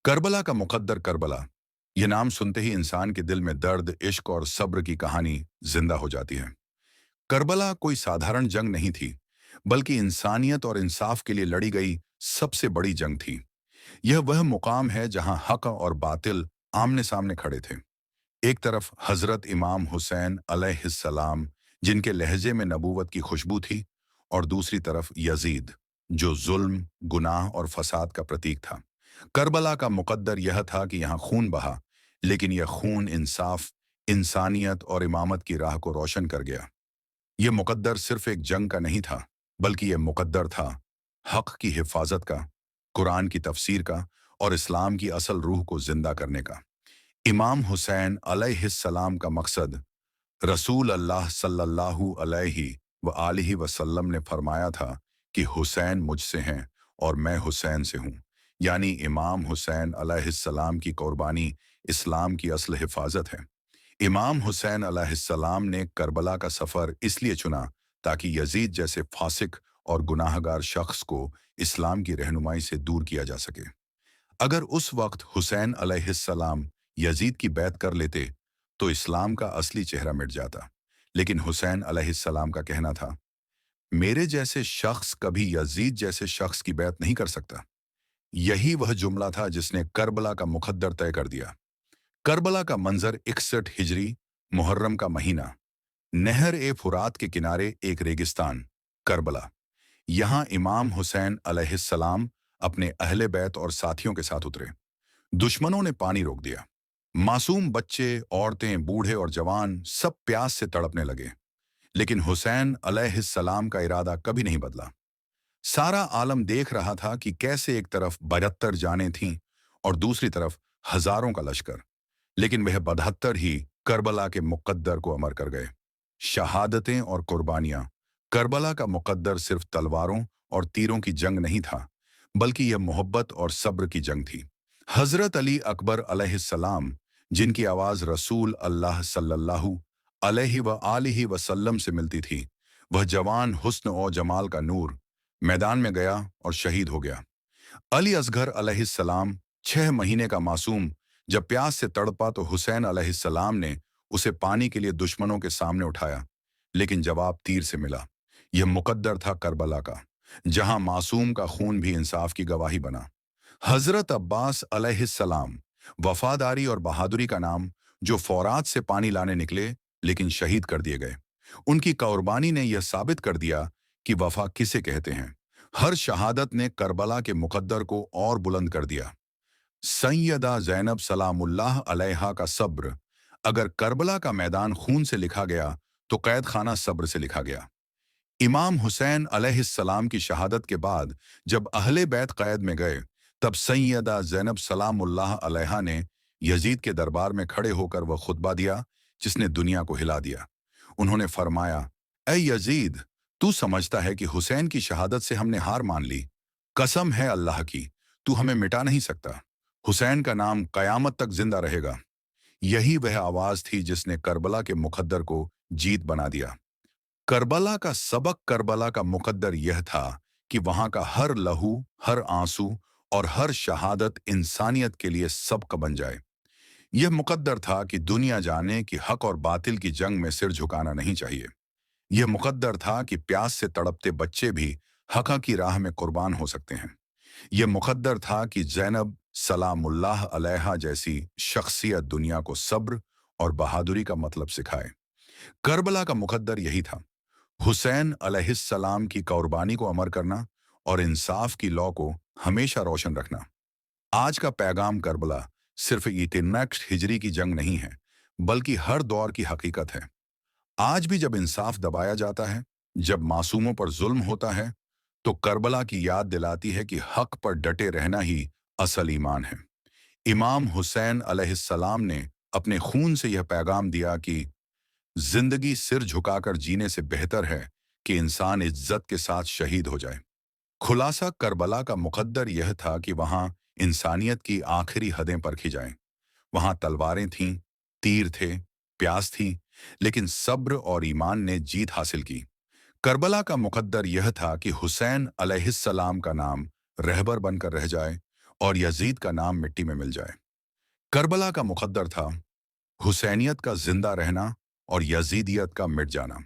Karbala का मुकद्दर Karbala, ये नाम सुनते ही इंसान के दिल में दर्द, इश्क और सब्र की कहानी जिंदा हो जाती है। करबला कोई साधारण जंग नहीं थी, बल्कि इंसानियत और इंसाफ के लिए लड़ी गई सबसे बड़ी जंग थी। यह वह मुकाम है जहां हक और बातिल आमने सामने खड़े थे। एक तरफ हजरत इमाम हुसैन अलैहिस्सलाम, जिनके लहजे में नबूवत की खुशबू थी, और दूसरी तरफ यजीद, जो जुल्म, गुनाह और फसाद का प्रतीक था। करबला का मुकद्दर यह था कि यहाँ खून बहा, लेकिन यह खून इंसाफ, इंसानियत और इमामत की राह को रोशन कर गया। यह मुकद्दर सिर्फ एक जंग का नहीं था, बल्कि यह मुकद्दर था हक की हिफाजत का, कुरान की तफसीर का और इस्लाम की असल रूह को जिंदा करने का। इमाम हुसैन अलैहिस्सलाम का मकसद, रसूल अल्लाह सल्लल्लाहु अलैहि व आलिहि वसल्लम ने फरमाया था कि हुसैन मुझसे हैं और मैं हुसैन से हूँ। यानी इमाम हुसैन अलैहिस्सलाम की कुर्बानी इस्लाम की असल हिफाजत है। इमाम हुसैन अलैहिस्सलाम ने करबला का सफ़र इसलिए चुना ताकि यजीद जैसे फासिक और गुनाहगार शख्स को इस्लाम की रहनुमाई से दूर किया जा सके। अगर उस वक्त हुसैन अलैहिस्सलाम यजीद की बैत कर लेते, तो इस्लाम का असली चेहरा मिट जाता। लेकिन हुसैन अलैहिस्सलाम का कहना था, मेरे जैसे शख्स कभी यजीद जैसे शख्स की बैत नहीं कर सकता। यही वह जुमला था जिसने करबला का मुकद्दर तय कर दिया। करबला का मंजर 61 हिजरी, मुहर्रम का महीना, नहर ए फुरात के किनारे एक रेगिस्तान, करबला। यहाँ इमाम हुसैन अलैहिस्सलाम अपने अहले बैत और साथियों के साथ उतरे। दुश्मनों ने पानी रोक दिया। मासूम बच्चे, औरतें, बूढ़े और जवान सब प्यास से तड़पने लगे। लेकिन हुसैन अलैहिस्सलाम का इरादा कभी नहीं बदला। सारा आलम देख रहा था कि कैसे एक तरफ 72 जानें थीं और दूसरी तरफ हजारों का लश्कर, लेकिन वह 72 ही करबला के मुकद्दर को अमर कर गए। शहादतें और कुर्बानियां। करबला का मुकद्दर सिर्फ तलवारों और तीरों की जंग नहीं था, बल्कि यह मोहब्बत और सब्र की जंग थी। हजरत अली अकबर अलैहिस्सलाम, जिनकी आवाज रसूल अल्लाह सल्लल्लाहु अलैहि व आलिहि वसल्लम से मिलती थी, वह जवान हुस्न और जमाल का नूर, मैदान में गया और शहीद हो गया। अली असगर अलैहिस्सलाम, 6 महीने का मासूम, जब प्यास से तड़पा तो हुसैन अलैहिस्सलाम ने उसे पानी के लिए दुश्मनों के सामने उठाया, लेकिन जवाब तीर से मिला। यह मुकद्दर था करबला का, जहां मासूम का खून भी इंसाफ की गवाही बना। हजरत अब्बास अलैहिस्सलाम, वफादारी और बहादुरी का नाम, जो फौरात से पानी लाने निकले लेकिन शहीद कर दिए गए। उनकी कुर्बानी ने यह साबित कर दिया कि वफा किसे कहते हैं। हर शहादत ने करबला के मुकद्दर को और बुलंद कर दिया। सैयदा ज़ैनब सलामुल्लाह अलैहा का सब्र। अगर करबला का मैदान खून से लिखा गया, तो कैद खाना सब्र से लिखा गया। इमाम हुसैन अलैहिस्सलाम की शहादत के बाद जब अहले बैत कैद में गए, तब सैयदा ज़ैनब सलामुल्लाह अलैहा ने यजीद के दरबार में खड़े होकर वह खुतबा दिया जिसने दुनिया को हिला दिया। उन्होंने फरमाया, ऐ यजीद, तू समझता है कि हुसैन की शहादत से हमने हार मान ली। कसम है अल्लाह की, तू हमें मिटा नहीं सकता। हुसैन का नाम कयामत तक जिंदा रहेगा। यही वह आवाज थी जिसने करबला के मुकद्दर को जीत बना दिया। करबला का सबक, करबला का मुकद्दर यह था कि वहां का हर लहू, हर आंसू और हर शहादत इंसानियत के लिए सबक बन जाए। यह मुकद्दर था कि दुनिया जाने कि हक और बातिल की जंग में सिर झुकाना नहीं चाहिए। यह मुकद्दर था कि प्यास से तड़पते बच्चे भी हक की राह में कुर्बान हो सकते हैं। यह मुकद्दर था कि ज़ैनब सलामुल्लाह अलैहा जैसी शख्सियत दुनिया को सब्र और बहादुरी का मतलब सिखाए। करबला का मुकद्दर यही था, हुसैन अलैहिस्सलाम की कुर्बानी को अमर करना और इंसाफ की लौ को हमेशा रोशन रखना। आज का पैगाम करबला सिर्फ नेक्स्ट हिजरी की जंग नहीं है, बल्कि हर दौर की हकीकत है। आज भी जब इंसाफ दबाया जाता है, जब मासूमों पर जुल्म होता है, तो करबला की याद दिलाती है कि हक पर डटे रहना ही असल ईमान है। इमाम हुसैन अलैहिस्सलाम ने अपने खून से यह पैगाम दिया कि जिंदगी सिर झुकाकर जीने से बेहतर है कि इंसान इज्जत के साथ शहीद हो जाए। खुलासा, करबला का मुकद्दर यह था कि वहां इंसानियत की आखिरी हदें परखी जाएं। वहां तलवारें थीं, तीर थे, प्यास थी, लेकिन सब्र और ईमान ने जीत हासिल की। करबला का मुकद्दर यह था कि हुसैन अलैहिस्सलाम का नाम रहबर बनकर रह जाए और यजीद का नाम मिट्टी में मिल जाए। करबला का मुकद्दर था हुसैनियत का जिंदा रहना और यजीदियत का मिट जाना।